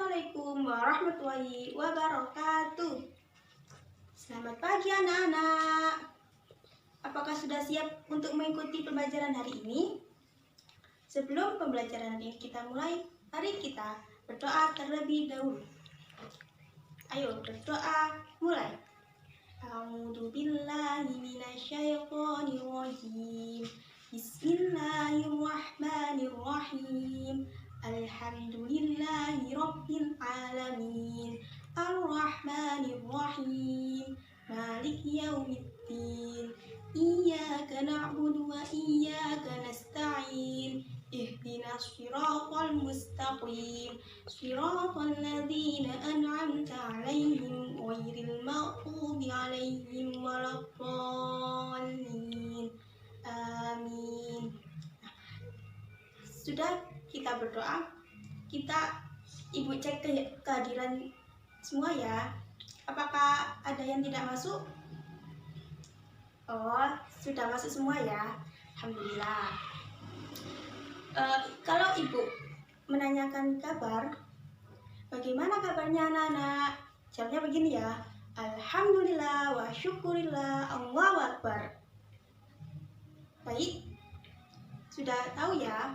Assalamualaikum warahmatullahi wabarakatuh. Selamat pagi anak-anak. Apakah sudah siap untuk mengikuti pembelajaran hari ini? Sebelum pembelajaran hari ini kita mulai, mari kita berdoa terlebih dahulu. Ayo berdoa, mulai. A'udzu billahi minasyaitonir rajim. Bismillahirrahmanirrahim. Alhamdulillahi rabbil alamin. Ar-Rahmanir-Rahim. Maliki yaumiddin. Iyyaka na'budu wa iyyaka nasta'in. Ihdinas shiratal mustaqim. Shiratal ladzina an'amta 'alaihim ghairil maghdubi 'alaihim waladdallin. Amin. Sudah kita berdoa, Ibu cek kehadiran semua ya. Apakah ada yang tidak masuk? Oh, sudah masuk semua ya. Alhamdulillah. Kalau Ibu menanyakan kabar, bagaimana kabarnya anak-anak? Jawabnya begini ya. Alhamdulillah wa syukurillah, Allahu Akbar. Baik, sudah tahu ya?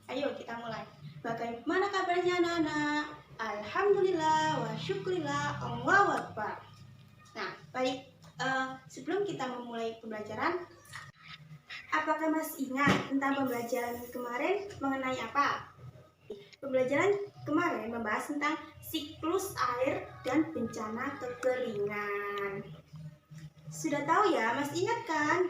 Ayo kita mulai. Bagaimana kabarnya anak-anak? Alhamdulillah wa syukurillah, Allahu Akbar. Nah, baik. Sebelum kita memulai pembelajaran, apakah masih ingat tentang pembelajaran kemarin mengenai apa? Pembelajaran kemarin membahas tentang siklus air dan bencana kekeringan. Sudah tahu ya? Masih ingat kan?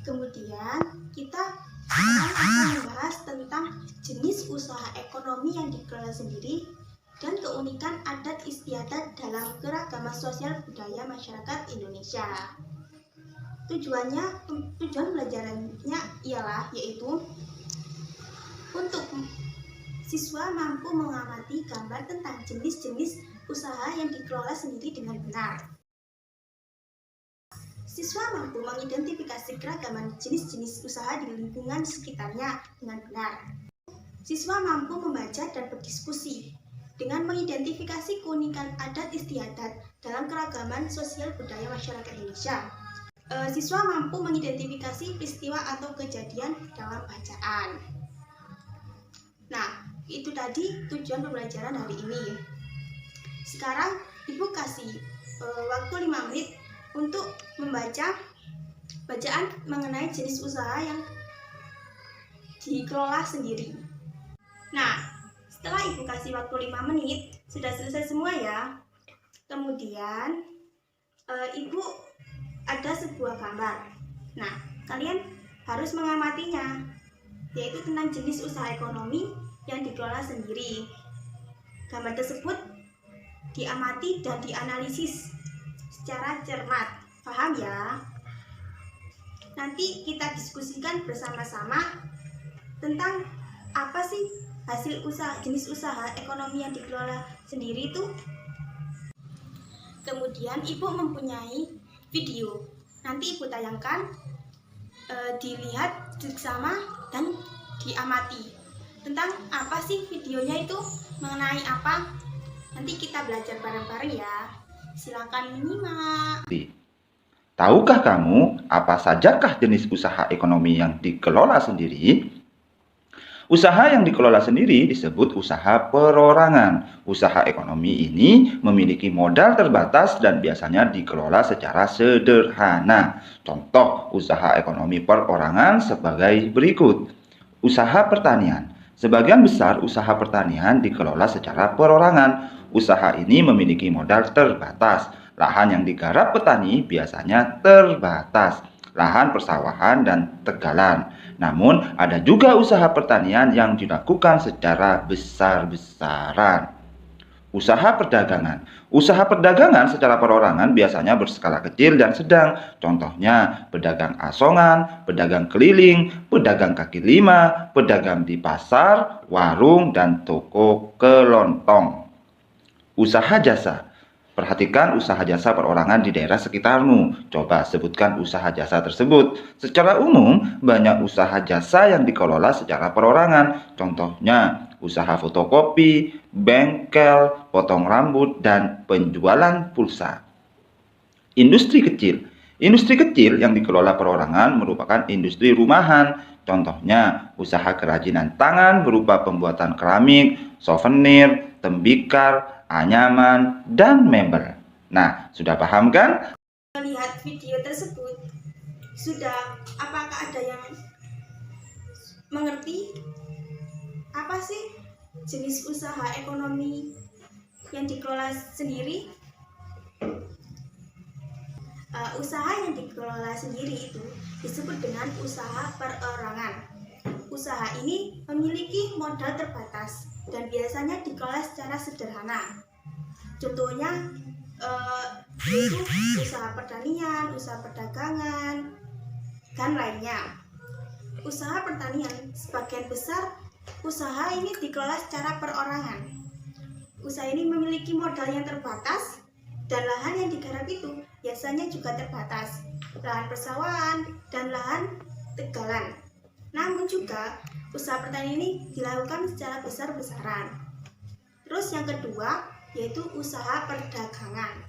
Kemudian kita akan membahas tentang jenis usaha ekonomi yang dikelola sendiri dan keunikan adat istiadat dalam keragaman sosial budaya masyarakat Indonesia. Tujuan pelajarannya yaitu untuk siswa mampu mengamati gambar tentang jenis-jenis usaha yang dikelola sendiri dengan benar. Siswa mampu mengidentifikasi keragaman jenis-jenis usaha di lingkungan sekitarnya dengan benar. Siswa mampu membaca dan berdiskusi dengan mengidentifikasi keunikan adat istiadat dalam keragaman sosial budaya masyarakat Indonesia. Siswa mampu mengidentifikasi peristiwa atau kejadian dalam bacaan. Nah, itu tadi tujuan pembelajaran hari ini. Sekarang Ibu kasih waktu 5 menit untuk membaca bacaan mengenai jenis usaha yang dikelola sendiri. Nah, setelah Ibu kasih waktu 5 menit, sudah selesai semua ya. Kemudian Ibu ada sebuah gambar. Nah, kalian harus mengamatinya, yaitu tentang jenis usaha ekonomi yang dikelola sendiri. Gambar tersebut diamati dan dianalisis secara cermat. Paham ya? Nanti kita diskusikan bersama-sama tentang apa sih hasil usaha, jenis usaha ekonomi yang dikelola sendiri itu. Kemudian Ibu mempunyai video. Nanti Ibu tayangkan, dilihat bersama dan diamati. Tentang apa sih videonya itu, mengenai apa? Nanti kita belajar bareng-bareng ya. Silakan menyimak. Tahukah kamu apa sajakah jenis usaha ekonomi yang dikelola sendiri? Usaha yang dikelola sendiri disebut usaha perorangan. Usaha ekonomi ini memiliki modal terbatas dan biasanya dikelola secara sederhana. Contoh usaha ekonomi perorangan sebagai berikut. Usaha pertanian. Sebagian besar usaha pertanian dikelola secara perorangan. Usaha ini memiliki modal terbatas. Lahan yang digarap petani biasanya terbatas. Lahan persawahan dan tegalan. Namun, ada juga usaha pertanian yang dilakukan secara besar-besaran. Usaha perdagangan. Usaha perdagangan secara perorangan biasanya berskala kecil dan sedang. Contohnya, pedagang asongan, pedagang keliling, pedagang kaki lima, pedagang di pasar, warung, dan toko kelontong. Usaha jasa. Perhatikan usaha jasa perorangan di daerah sekitarmu. Coba sebutkan usaha jasa tersebut. Secara umum, banyak usaha jasa yang dikelola secara perorangan. Contohnya, usaha fotokopi, bengkel, potong rambut, dan penjualan pulsa. Industri kecil. Industri kecil yang dikelola perorangan merupakan industri rumahan. Contohnya, usaha kerajinan tangan berupa pembuatan keramik, souvenir, tembikar, anyaman, dan mebel. Nah, sudah paham kan? Melihat video tersebut, apakah ada yang mengerti apa sih jenis usaha ekonomi yang dikelola sendiri? Usaha yang dikelola sendiri itu disebut dengan usaha perorangan. Usaha ini memiliki modal terbatas dan biasanya dikelola secara sederhana. Contohnya yaitu usaha pertanian, usaha perdagangan, dan lainnya. Usaha pertanian sebagian besar usaha ini dikelola secara perorangan. Usaha ini memiliki modal yang terbatas dan lahan yang digarap itu biasanya juga terbatas, lahan persawahan dan lahan tegalan. Namun juga usaha pertanian ini dilakukan secara besar-besaran. Terus yang kedua yaitu usaha perdagangan.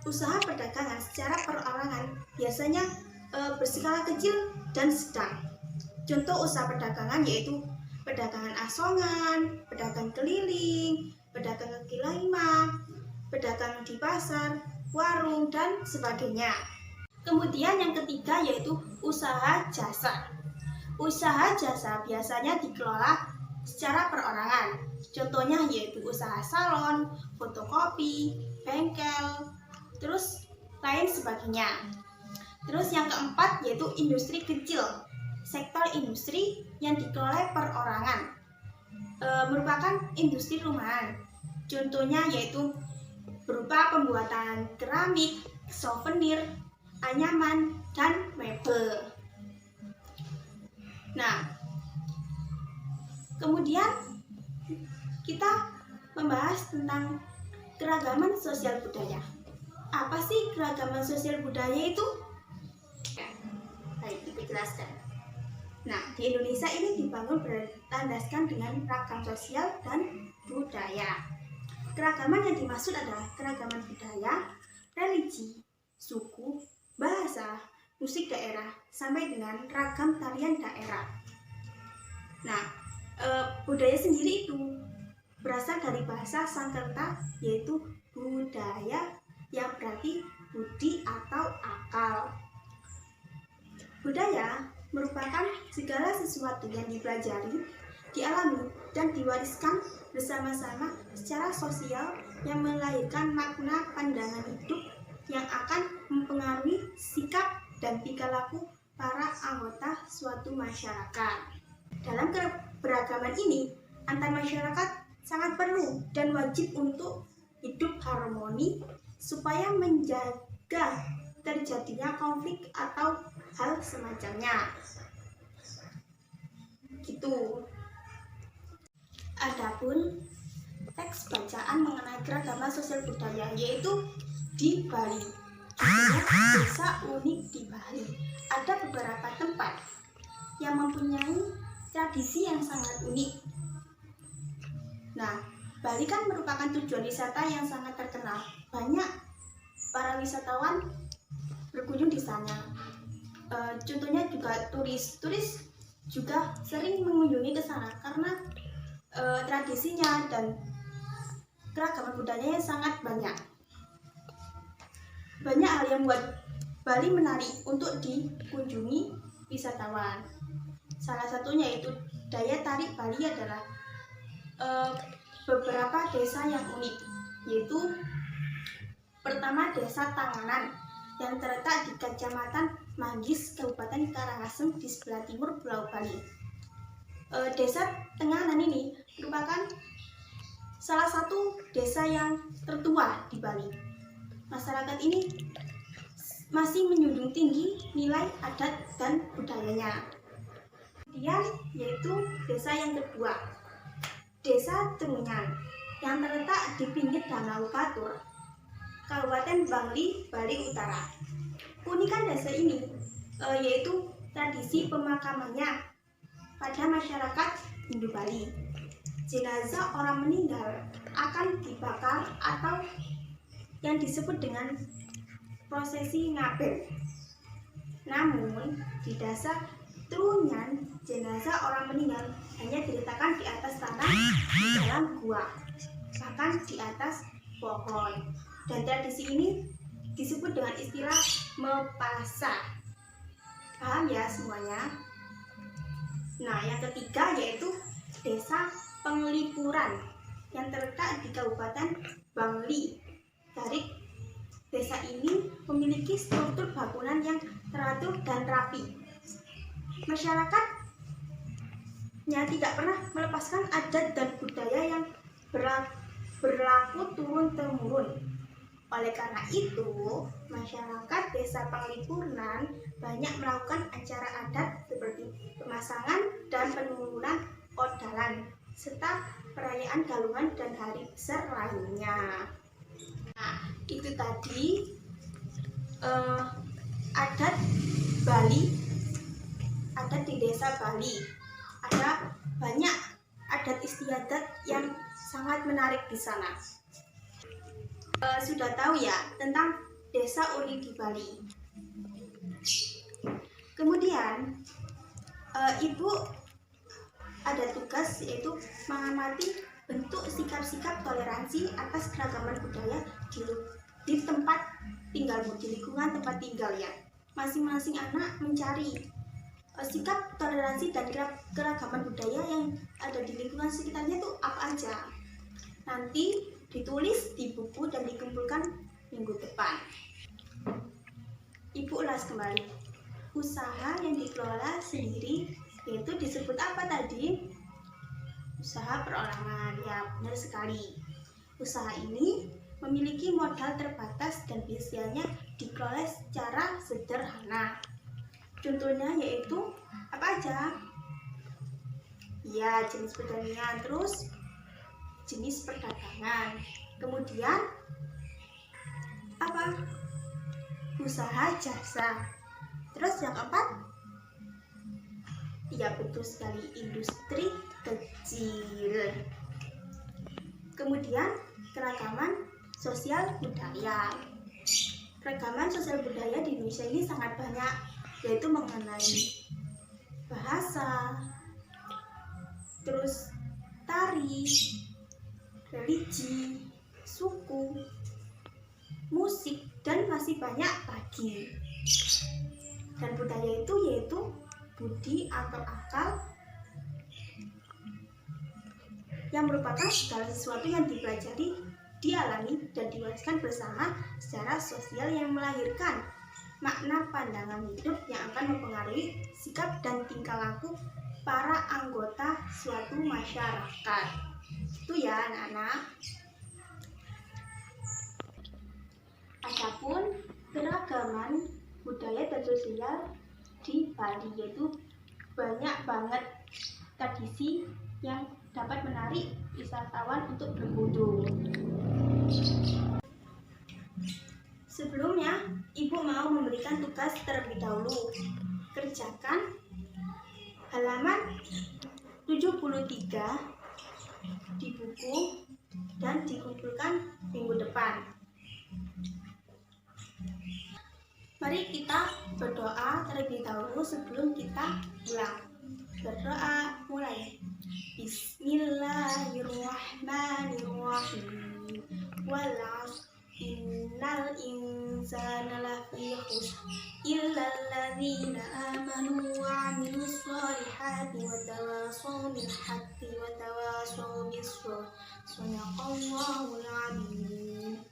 Usaha perdagangan secara perorangan biasanya berskala kecil dan sedang. Contoh usaha perdagangan yaitu perdagangan asongan, pedagang keliling, pedagang kaki lima, pedagang di pasar, warung, dan sebagainya. Kemudian yang ketiga yaitu usaha jasa. Usaha jasa biasanya dikelola secara perorangan. Contohnya yaitu usaha salon, fotokopi, bengkel, terus lain sebagainya. Terus yang keempat yaitu industri kecil. Sektor industri yang dikelola perorangan merupakan industri rumahan. Contohnya yaitu berupa pembuatan keramik, souvenir, anyaman, dan mebel. Nah, kemudian kita membahas tentang keragaman sosial budaya. Apa sih keragaman sosial budaya itu? Baik, Ibu jelaskan. Nah, di Indonesia ini dibangun berlandaskan dengan ragam sosial dan budaya. Keragaman yang dimaksud adalah keragaman budaya, religi, suku, bahasa, musik daerah, sampai dengan ragam tarian daerah. Nah, budaya sendiri itu berasal dari bahasa Sanskerta yaitu budaya yang berarti budi atau akal. Budaya merupakan segala sesuatu yang dipelajari, dialami, dan diwariskan bersama-sama secara sosial yang melahirkan makna pandangan hidup yang akan mempengaruhi sikap dan tingkah laku para anggota suatu masyarakat. Dalam keberagaman ini, antar masyarakat sangat perlu dan wajib untuk hidup harmoni supaya menjaga terjadinya konflik atau hal semacamnya. Gitu. Adapun teks bacaan mengenai keragaman sosial budaya yaitu di Bali. Judulnya Desa Unik di Bali. Ada beberapa tempat yang mempunyai tradisi yang sangat unik. Nah, Bali kan merupakan tujuan wisata yang sangat terkenal. Banyak para wisatawan berkunjung di sana. Contohnya juga turis juga sering mengunjungi ke sana karena tradisinya dan keragaman budayanya sangat banyak. Banyak hal yang membuat Bali menarik untuk dikunjungi wisatawan. Salah satunya yaitu daya tarik Bali adalah beberapa desa yang unik, yaitu pertama Desa Tanganan yang terletak di Kecamatan Manggis, Kabupaten Karangasem di sebelah timur Pulau Bali. Desa Tenganan ini merupakan salah satu desa yang tertua di Bali. Masyarakat ini masih menjunjung tinggi nilai adat dan budayanya. Kemudian yaitu desa yang kedua, Desa Tengunyan yang terletak di pinggir Danau Batur, Kabupaten Bangli, Bali Utara. Keunikan desa ini yaitu tradisi pemakamannya pada masyarakat Hindu Bali. jenazah orang meninggal akan dibakar atau yang disebut dengan prosesi ngabir. Namun di dasar turunyan jenazah orang meninggal hanya diletakkan di atas tanah di dalam gua, bahkan di atas pohon. Dan tradisi ini disebut dengan istilah mepasa. Paham ya semuanya? Nah, yang ketiga yaitu Desa Penglipuran yang terletak di Kabupaten Bangli. Dari desa ini memiliki struktur bangunan yang teratur dan rapi. Masyarakatnya tidak pernah melepaskan adat dan budaya yang berlaku turun-temurun. Oleh karena itu, masyarakat Desa Penglipuran banyak melakukan acara adat seperti pemasangan dan penurunan odalan, serta perayaan galungan dan hari besar lainnya. Nah, itu tadi adat Bali, adat di desa Bali. Ada banyak adat istiadat yang sangat menarik di sana. Sudah tahu ya tentang desa unik di Bali. Kemudian ibu ada tugas yaitu mengamati bentuk sikap-sikap toleransi atas keragaman budaya di tempat tinggalmu, di lingkungan tempat tinggal ya. Masing-masing anak mencari sikap toleransi dan keragaman budaya yang ada di lingkungan sekitarnya itu apa aja. Nanti ditulis di buku dan dikumpulkan minggu depan. Ibu ulas kembali. Usaha yang dikelola sendiri yaitu disebut apa tadi? Usaha perorangan. Ya, benar sekali. Usaha ini memiliki modal terbatas dan biasanya dikelola secara sederhana. Contohnya yaitu apa aja? Ya, jenis pertanian, terus jenis perdagangan. Kemudian apa? Usaha jasa. Terus yang keempat? Ya, betul sekali, industri kecil. Kemudian keragaman sosial budaya. Keragaman sosial budaya di Indonesia ini sangat banyak, yaitu mengenai bahasa, terus tari, religi, suku, musik, dan masih banyak lagi. Dan budaya itu yaitu budi atau akal yang merupakan segala sesuatu yang dipelajari, dialami, dan diwariskan bersama secara sosial yang melahirkan makna pandangan hidup yang akan mempengaruhi sikap dan tingkah laku para anggota suatu masyarakat. Itu ya anak-anak. Adapun keragaman budaya dan sosial di Bali yaitu banyak banget tradisi yang dapat menarik wisatawan untuk berkunjung. Sebelumnya, Ibu mau memberikan tugas terlebih dahulu. Kerjakan halaman 73 di buku dan dikumpulkan minggu depan. Mari kita berdoa terlebih dahulu sebelum kita pulang. Berdoa mulai. Bismillahirrahmanirrahim. Wal 'ashr innal insana lafi khusr illa alladzina amanu wa 'amilus solihati wa tawassaw bil haqqi wa tawassaw bis sabr. Shadaqallahul 'azim.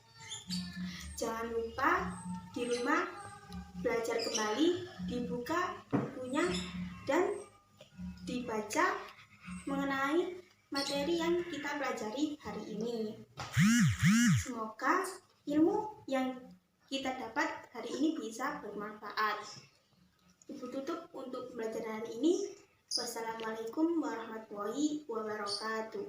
Jangan lupa di rumah belajar kembali, dibuka bukunya dan dibaca mengenai materi yang kita pelajari hari ini. Semoga ilmu yang kita dapat hari ini bisa bermanfaat. Ibu tutup untuk pembelajaran hari ini. Wassalamualaikum warahmatullahi wabarakatuh.